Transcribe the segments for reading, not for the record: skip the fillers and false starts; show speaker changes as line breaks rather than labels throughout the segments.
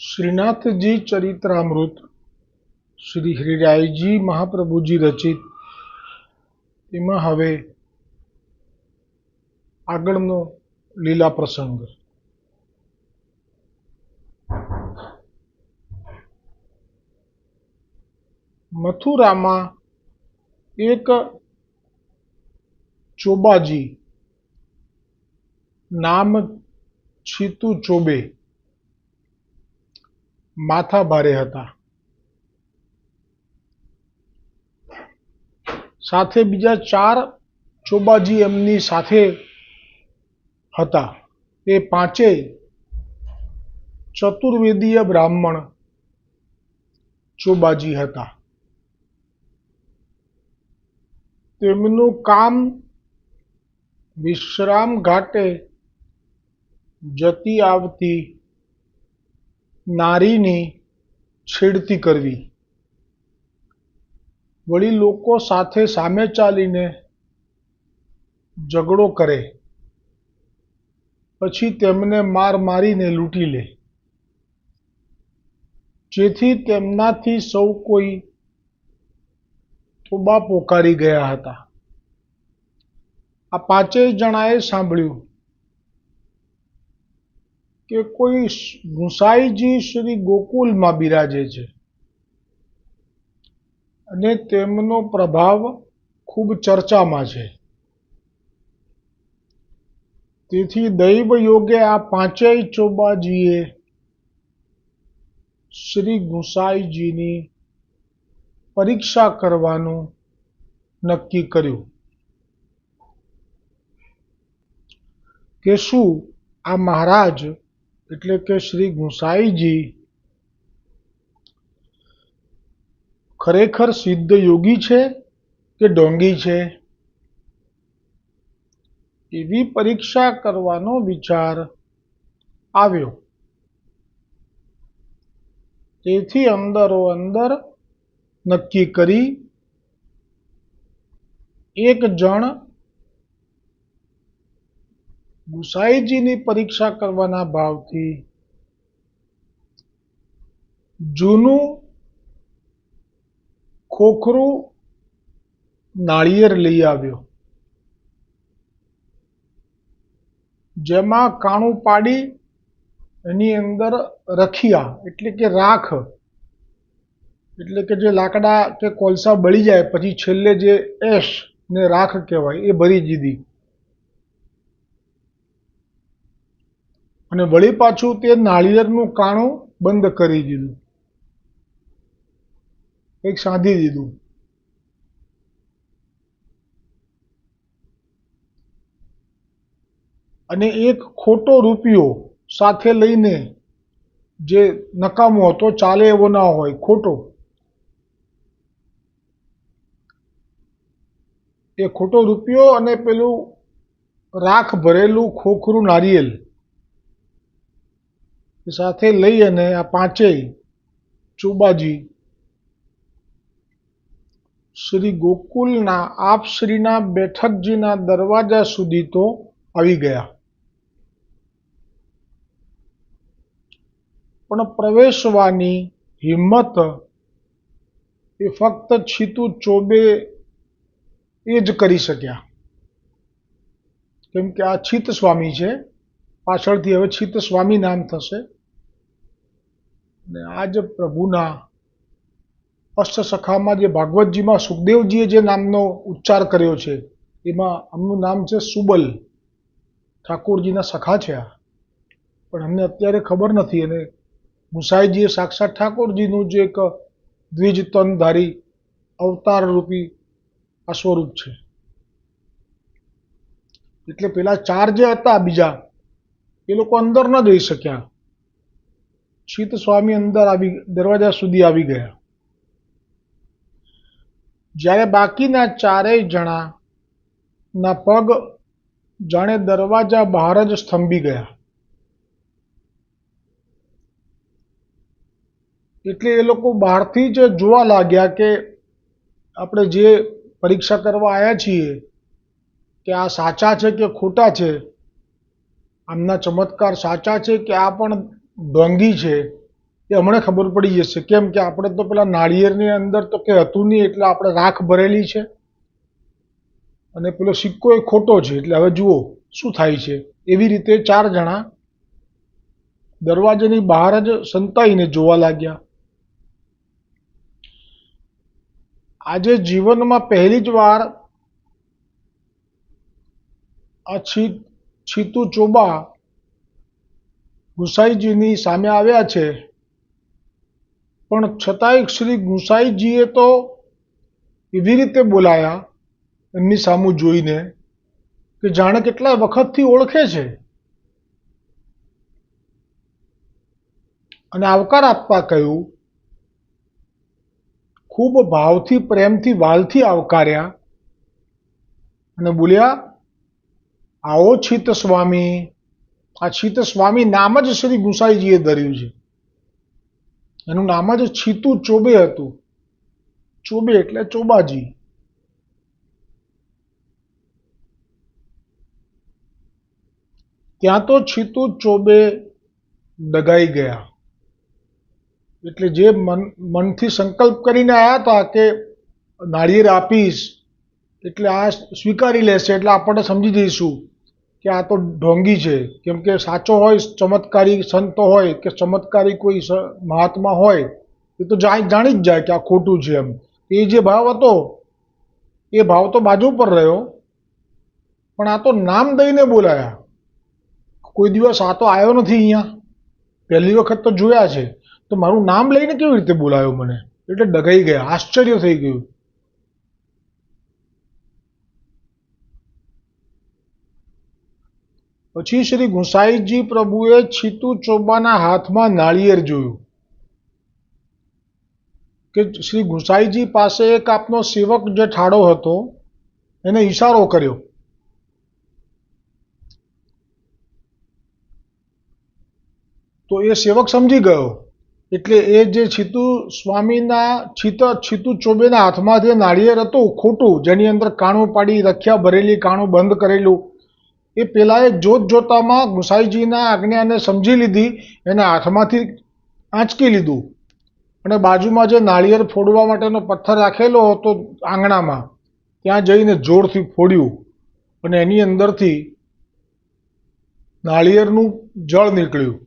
श्रीनाथ जी चरित्रामृत श्री हरिरायजी महाप्रभुजी रचित एमां हवे આગળનો લીલા પ્રસંગ। મથુરામાં એક ચોબાજી નામ છીતુ ચોબે માથા ભારે હતા। સાથે બીજા 4 ચોબાજી એમની સાથે હતા। એ પાંચેય ચતુર્વેદીય બ્રાહ્મણ ચોબાજી હતા। તેમનું કામ વિશ્રામ ઘાટે જતી આવતી નારીની છેડતી કરવી, વળી લોકો સાથે સામે ચાલીને ઝઘડો કરે, પછી તેમને માર મારીને લૂંટી લે, જેથી તેમનાથી સૌ કોઈ તોબા પોકારી ગયા હતા। આ પાંચેય જણાએ સાંભળ્યું કે કોઈ ગુસાઈજી શ્રી ગોકુલમાં બિરાજે છે અને તેમનો પ્રભાવ ખૂબ ચર્ચામાં છે। તેથી દૈવ યોગે આ પાંચેય ચોબાજીએ શ્રી ગુસાઈજીની પરીક્ષા કરવાનું નક્કી કર્યું કે શું આ મહારાજ એટલે કે શ્રી ગુસાઈજી ખરેખર સિદ્ધ યોગી છે કે ઢોંગી છે। એવી પરીક્ષા કરવાનો વિચાર આવ્યો। તેથી અંદરો અંદર નક્કી કરી એક જણ ગુસાઈજીની પરીક્ષા કરવાના ભાવથી જૂનું ખોખરું નાળિયેર લઈ આવ્યો, જેમાં કાણું પાડી એની અંદર રખિયા એટલે કે રાખ એટલે કે જે લાકડા કે કોલસા બળી જાય પછી છેલ્લે જે એશ ને રાખ કહેવાય એ ભરી દીધી, અને વળી પાછું તે નાળિયેરનું કાણું બંધ કરી દીધું, એક સાંધી દીધું। અને એક ખોટો રૂપિયો સાથે લઈને, જે નકામો હતો, ચાલે એવો ના હોય, ખોટો, એ ખોટો રૂપિયો અને પેલું રાખ ભરેલું ખોખરું નારિયેલ સાથે લઈ અને આ પાંચેય ચોબાજી શ્રી ગોકુલના આપશ્રીના બેઠકજીના દરવાજા સુધી તો આવી ગયા, પણ પ્રવેશવાની હિંમત એ ફક્ત છીતુ ચોબે એ જ કરી શક્યા। કેમ કે આ છીત સ્વામી છે, પાછળથી હવે છીત સ્વામી નામ થશે, અને આ જ પ્રભુના અષ્ટસખામાં જે ભાગવતજીમાં સુખદેવજીએ જે નામનો ઉચ્ચાર કર્યો છે એમાં આમનું નામ છે સુબલ। ઠાકોરજીના સખા છે આ, પણ અમને અત્યારે ખબર નથી। અને ગુસાઈજીએ સાક્ષાત ઠાકોરજીનું જે એક દ્વિજ તનધારી અવતાર રૂપી આ સ્વરૂપ છે, એટલે પેલા 4 જે હતા બીજા એ લોકો અંદર ન જઈ શક્યા। છીત સ્વામી અંદર આવી દરવાજા સુધી આવી ગયા। જ્યારે બાકીના 4 જણા ના પગ જાણે દરવાજા બહાર જ સ્તંભી ગયા, એટલે એ લોકો બહારથી જ જોવા લાગ્યા કે આપણે જે પરીક્ષા કરવા આવ્યા છીએ કે આ સાચા છે કે ખોટા છે, આમના ચમત્કાર સાચા છે કે આ પણ ઢોંગી છે, એ હમણાં ખબર પડી જશે. કેમ કે આપણે તો પેલા નાળિયેરની અંદર તો કે હતું નહીં, એટલે આપણે રાખ ભરેલી છે, અને પેલો સિક્કો એ ખોટો છે. એટલે હવે જુઓ શું થાય છે. એવી રીતે 4 જણા દરવાજાની બહાર જ સંતાઈને જોવા લાગ્યા. આજે જીવનમાં પહેલી જ વાર આ છીતુ ચોબા ગુસાઈજીની સામે આવ્યા છે, પણ છતાંય શ્રી ગુસાઈજીએ તો એવી રીતે બોલાયા એમની સામું જોઈને કે જાણે કેટલા વખતથી ઓળખે છે, અને આવકાર આપવા કહ્યું. ખૂબ ભાવથી, પ્રેમથી, વાલથી આવકાર્યા અને બોલ્યા, આવો છીત સ્વામી. આ છીત સ્વામી નામ જ શ્રી ગુસાઈજીએ ધર્યું છે. એનું નામ જ છીતુ ચોબે હતું. ચોબે એટલે ચોબાજી. ત્યાં તો છીતુ ચોબે ડગાઈ ગયા. એટલે જે મનથી સંકલ્પ કરીને આવ્યા હતા કે નાળિયેર આપીશ એટલે આ સ્વીકારી લેશે, એટલે આપણે સમજી જઈશું કે આ તો ઢોંગી છે. કેમ કે સાચો હોય, ચમત્કારી સંતો હોય કે ચમત્કારી કોઈ મહાત્મા હોય, એ તો જાણી જ જાય કે આ ખોટું છે. એમ એ જે ભાવ હતો એ ભાવ તો બાજુ પર રહ્યો, પણ આ તો નામ દઈને બોલાયા. કોઈ દિવસ આ તો આવ્યો નથી અહીંયા, પહેલી વખત તો જોયા છે, તો મારું નામ લઈને કેવી રીતે બોલાયો મને? એટલે ડગાઈ ગયા, આશ્ચર્ય થઈ ગયું. પછી શ્રી ગુસાઈજી પ્રભુએ છીતુ ચોબાના હાથમાં નાળિયેર જોયું કે શ્રી ગુસાઈજી પાસે એક આપનો સેવક જે ઠાડો હતો એને ઈશારો કર્યો. તો એ સેવક સમજી ગયો. એટલે એ જે છીતુ ચોબેના હાથમાં જે નાળિયેર હતું ખોટું, જેની અંદર કાણું પાડી રખ્યા ભરેલી, કાણું બંધ કરેલું, એ પેલાએ જોતજોતામાં ગુસાઈજીના આજ્ઞાને સમજી લીધી, એને હાથમાંથી આંચકી લીધું, અને બાજુમાં જે નાળિયેર ફોડવા માટેનો પથ્થર રાખેલો હતો આંગણામાં, ત્યાં જઈને જોરથી ફોડ્યું, અને એની અંદરથી નાળિયેરનું જળ નીકળ્યું.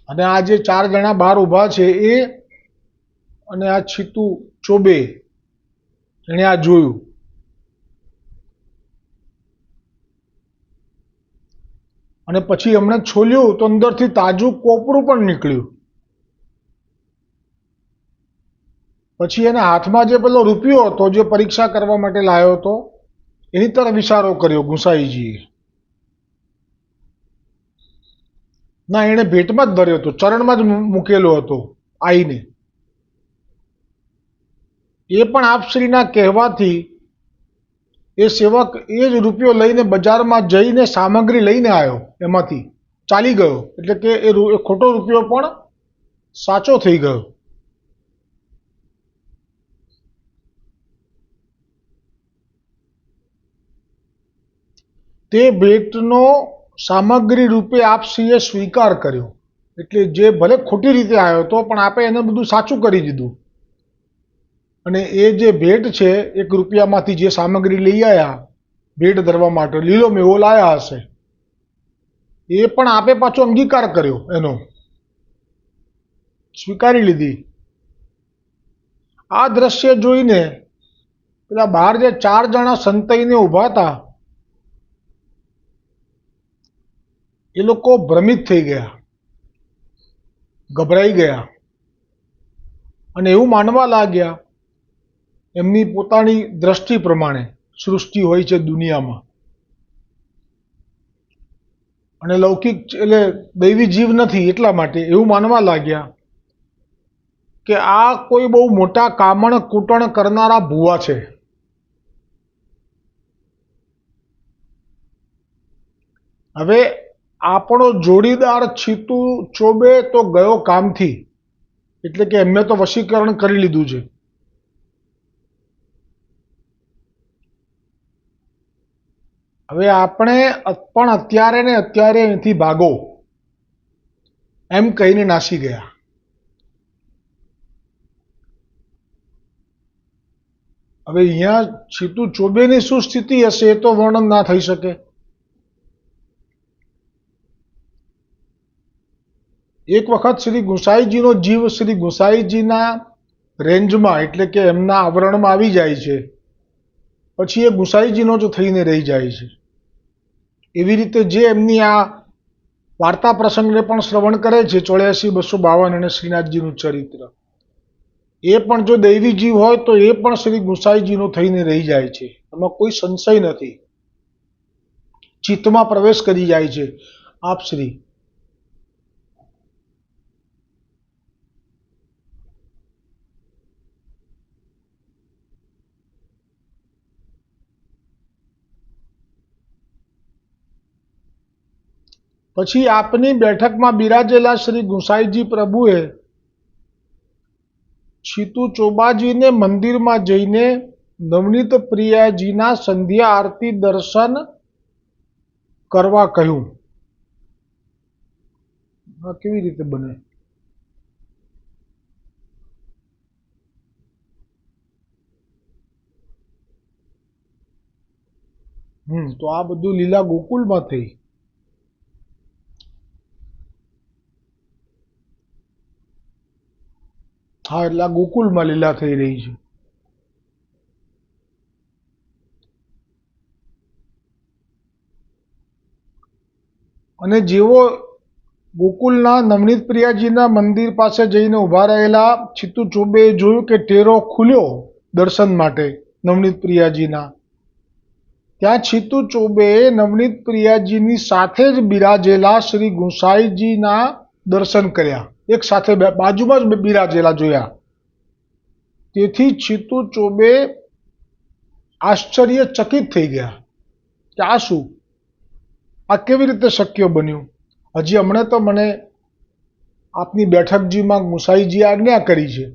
અને આ જે 4 જણા બહાર ઊભા છે એ અને આ છીતુ ચોબે, એણે આ જોયું. અને પછી એમણે છોલ્યું તો અંદરથી તાજું કોપરું પણ નીકળ્યું. પછી એના હાથમાં જે પેલો રૂપિયો હતો જે પરીક્ષા કરવા માટે લાવ્યો હતો, એની તરફ ઇશારો કર્યો ગુસાઈજીએ. ના, એણે ભેટમાં જ ધર્યો હતો, ચરણમાં જ મૂકેલો હતો આઈને. એ પણ આપશ્રીના કહેવાથી એ સેવક એ જ રૂપિયો લઈને બજારમાં જઈને સામગ્રી લઈને આવ્યો, એમાંથી ચાલી ગયો. એટલે કે એ ખોટો રૂપિયો પણ સાચો થઈ ગયો. તે ભેટનો સામગ્રી રૂપે આપશ્રીએ સ્વીકાર કર્યો. એટલે જે ભલે ખોટી રીતે આવ્યો હતો, પણ આપે એને બધું સાચું કરી દીધું. અને એ જે ભેટ છે, 1 રૂપિયામાંથી જે સામગ્રી લઈ આવ્યા ભેટ ધરવા માટે, લીલો મેવો લાયા હશે, એ પણ આપે પાછો અંગીકાર કર્યો, એનો સ્વીકારી લીધી. આ દ્રશ્ય જોઈને પેલા બહાર જે 4 જણા સંતાઈને ઊભા હતા એ લોકો ભ્રમિત થઈ ગયા, ગભરાઈ ગયા, અને એવું માનવા લાગ્યા એમની પોતાની દ્રષ્ટિ પ્રમાણે સૃષ્ટિ હોય છે દુનિયામાં, અને લૌકિક એટલે દૈવી જીવ નથી, એટલા માટે એવું માનવા લાગ્યા કે આ કોઈ બહુ મોટા કામણ કૂટણ કરનારા ભુવા છે. હવે આપણો જોડીદાર છીતુ ચોબે તો ગયો કામથી, એટલે કે એમને તો વશીકરણ કરી લીધું છે. હવે આપણે પણ અત્યારે ને અત્યારે અહીંથી ભાગો. એમ કહીને નાસી ગયા. હવે અહીંયા છીતુ ચોબેની શું સ્થિતિ હશે એ તો વર્ણન ના થઈ શકે. એક વખત શ્રી ગુસાઈજીનો જીવ શ્રી ગુસાઈજીના રેન્જમાં એટલે કે એમના આવરણમાં આવી જાય છે, પછી એ ગુસાઈજીનો જ થઈને રહી જાય છે. એવી રીતે જે એમની આ વાર્તા પ્રસંગને પણ શ્રવણ કરે છે 84-252 અને શ્રીનાથજીનું ચરિત્ર, એ પણ જો દૈવી જીવ હોય તો એ પણ શ્રી ગુસાઈજીનો થઈને રહી જાય છે. એમાં કોઈ સંશય નથી. ચિત્તમાં પ્રવેશ કરી જાય છે. આપ શ્રી પછી આપની બેઠકમાં બિરાજેલા શ્રી ગુસાઈજી પ્રભુએ છીતુ ચોબાજીને મંદિરમાં જઈને નવનીત પ્રિયાજીના સંધ્યા આરતી દર્શન કરવા કહ્યું. આ કેવી રીતે બને? તો આ બધું લીલા ગોકુળમાં થઈ. હા, એટલે આ ગોકુળમાં લીલા થઈ રહી છે. અને જેવો ગોકુલના નવનીત પ્રિયાજીના મંદિર પાસે જઈને ઊભા રહેલા છીતુ ચોબેએ જોયું કે ટેરો ખુલ્યો દર્શન માટે નવનીત પ્રિયાજીના, ત્યાં છીતુ ચોબેએ નવનીત પ્રિયાજીની સાથે જ બિરાજેલા શ્રી ગુસાઈજીના દર્શન કર્યા. એક સાથે બાજુમાં જ બિરાજેલા જોયા. તેથી છીતુ ચોબે આશ્ચર્યચકિત થઈ ગયા કે આ શું, આ કેવી રીતે શક્ય બન્યું? હજી હમણાં તો મને આપની બેઠકજીમાં ગુસાઈજીએ આજ્ઞા કરી છે,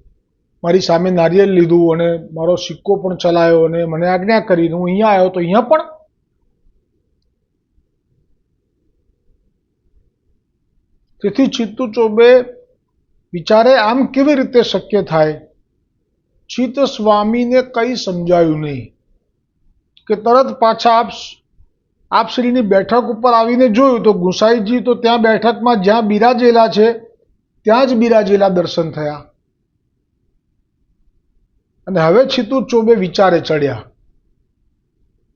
મારી સામે નારિયેળ લીધું અને મારો સિક્કો પણ ચલાવ્યો અને મને આજ્ઞા કરીને હું અહીંયા આવ્યો, તો અહીંયા પણ? તેથી છીતુ ચોબે વિચારે આમ કેવી રીતે શક્ય થાય? ચિત્ત સ્વામીને કંઈ સમજાયું નહીં કે તરત પાછા આપશ્રીની બેઠક ઉપર આવીને જોયું તો ગુસાઈજી તો ત્યાં બેઠકમાં જ્યાં બિરાજેલા છે ત્યાં જ બિરાજેલા દર્શન થયા. અને હવે છીતુ ચોબે વિચારે ચડ્યા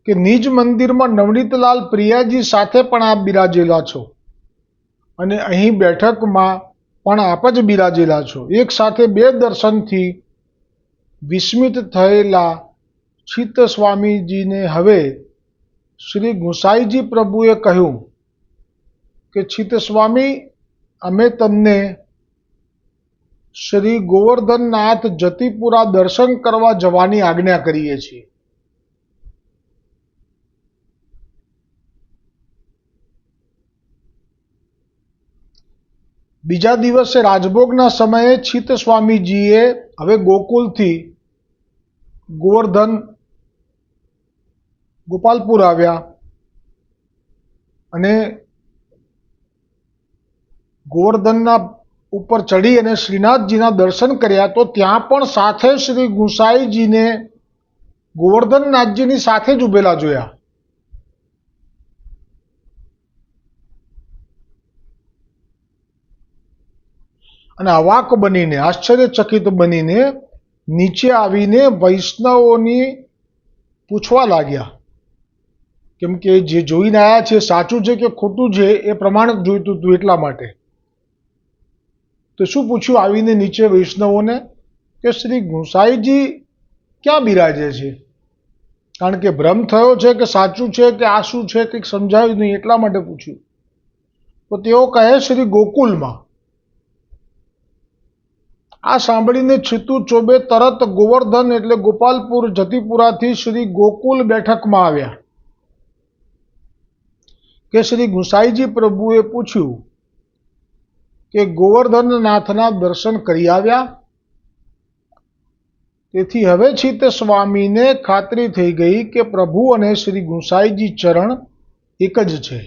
કે નિજ મંદિરમાં નવનીતલાલ પ્રિયાજી સાથે પણ આપ બિરાજેલા છો અને અહીં બેઠકમાં પણ આપ જ બિરાજેલા છો. એક સાથે બે દર્શનથી વિસ્મિત થયેલા ચિત્ત સ્વામીજીને હવે શ્રી ગુસાઈજી પ્રભુએ કહ્યું કે ચિત્ત સ્વામી, અમે તમને શ્રી ગોવર્ધનનાથ જતિપુરા દર્શન કરવા જવાની આજ્ઞા કરીએ છીએ. બીજા દિવસે રાજભોગના સમયે ચિત્ત સ્વામીજીએ હવે ગોકુલથી ગોપાલપુર આવ્યા અને ગોવર્ધનના ઉપર ચડી અને શ્રીનાથજીના દર્શન કર્યા. તો ત્યાં પણ સાથે શ્રી ગુસાઈજીને ગોવર્ધનનાથજીની સાથે જ ઉભેલા જોયા. અને અવાક બનીને, આશ્ચર્યચકિત બનીને નીચે આવીને વૈષ્ણવોની પૂછવા લાગ્યા, કેમ કે જે જોઈને આવ્યા છે સાચું છે કે ખોટું છે એ પ્રમાણ જોઈતું હતું એટલા માટે. તો શું પૂછ્યું આવીને નીચે વૈષ્ણવોને કે શ્રી ગુસાઈજી ક્યાં બિરાજે છે? કારણ કે ભ્રમ થયો છે કે સાચું છે કે આ શું છે કંઈક સમજાયું નહીં એટલા માટે પૂછ્યું. તો તેઓ કહે શ્રી ગોકુલમાં. આ સાંભળીને છીતુ ચોબે તરત ગોવર્ધન એટલે ગોપાલપુર જતિપુરાથી શ્રી ગોકુલ બેઠકમાં આવ્યા કે શ્રી ગુસાઈજી પ્રભુએ પૂછ્યું કે ગોવર્ધનનાથના દર્શન કરી આવ્યા? તેથી હવે ચિત્ત સ્વામીને ખાતરી થઈ ગઈ કે પ્રભુ અને શ્રી ગુસાઈજી ચરણ એક જ છે.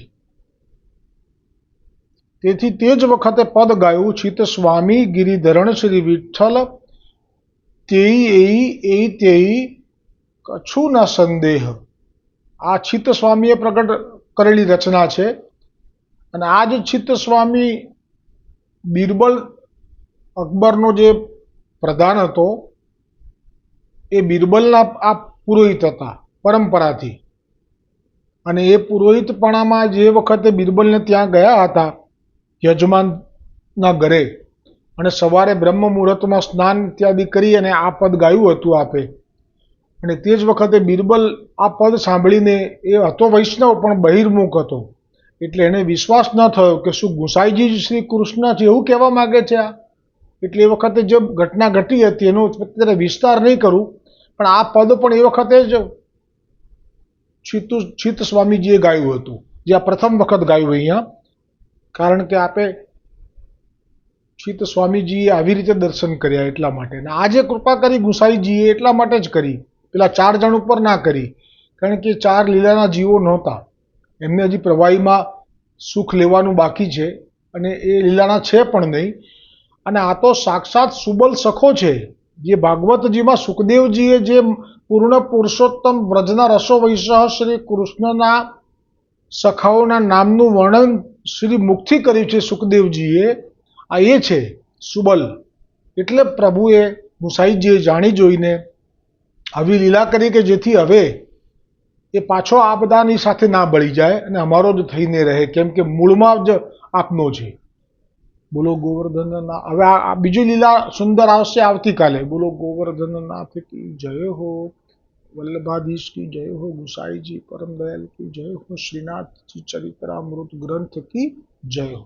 તેથી તે જ વખતે પદ ગાયું, ચિત્ત સ્વામી ગિરિધરણ શ્રી વિઠ્ઠલ તેઈ એઈ એઈ તેઈ કછું ન સંદેહ. આ ચિત્ત સ્વામીએ પ્રગટ કરેલી રચના છે. અને આ જ ચિત્ત સ્વામી બિરબલ અકબરનો જે પ્રધાન હતો એ બિરબલના આ પુરોહિત હતા પરંપરાથી. અને એ પુરોહિતપણામાં જે વખતે બિરબલને ત્યાં ગયા હતા યજમાનના ઘરે, અને સવારે બ્રહ્મ મુહૂર્તમાં સ્નાન ઇત્યાદિ કરી અને આ પદ ગાયું હતું આપે, અને તે જ વખતે બિરબલ આ પદ સાંભળીને, એ હતો વૈષ્ણવ પણ બહિર્મુખ હતો, એટલે એને વિશ્વાસ ન થયો કે શું ગુસાઈજી જ શ્રી કૃષ્ણ છે એવું કહેવા માગે છે આ. એટલે એ વખતે જે ઘટના ઘટી હતી એનો અત્યારે વિસ્તાર નહીં કરું, પણ આ પદ પણ એ વખતે જ ચિત્ત સ્વામીજીએ ગાયું હતું, જે આ પ્રથમ વખત ગાયું અહીંયા. કારણ કે આપે ચિત્ત સ્વામીજીએ આવી રીતે દર્શન કર્યા એટલા માટે. અને આજે કૃપા કરી ગુસાઈજીએ એટલા માટે જ કરી, પેલા 4 જણ ઉપર ના કરી, કારણ કે 4 લીલાના જીવો નહોતા, એમને હજી પ્રવાહીમાં સુખ લેવાનું બાકી છે અને એ લીલાના છે પણ નહીં. અને આ તો સાક્ષાત સુબલ સખો છે, જે ભાગવતજીમાં સુખદેવજીએ જે પૂર્ણ પુરુષોત્તમ વ્રજના રસો વૈષહ શ્રી કૃષ્ણના સખાઓના નામનું વર્ણન શ્રી મુખથી કર્યું છે સુખદેવજીએ, આ એ છે સુબલ. એટલે પ્રભુએ ગુસાઈજીએ જાણી જોઈને આવી લીલા કરી કે જેથી હવે એ પાછો આ બધાની સાથે ના બળી જાય અને અમારો જ થઈને રહે, કેમ કે મૂળમાં જ આપનો છે. બોલો ગોવર્ધનના. હવે આ બીજી લીલા સુંદર આવશે આવતીકાલે. બોલો ગોવર્ધનનાથ કી જય હો, વલ્લભાધીશ કી જય હો, ગુસાઈજી પરમ દયાલ કી જય હો, શ્રીનાથજી ચરિત્રામૃત ગ્રંથ કી જય હો.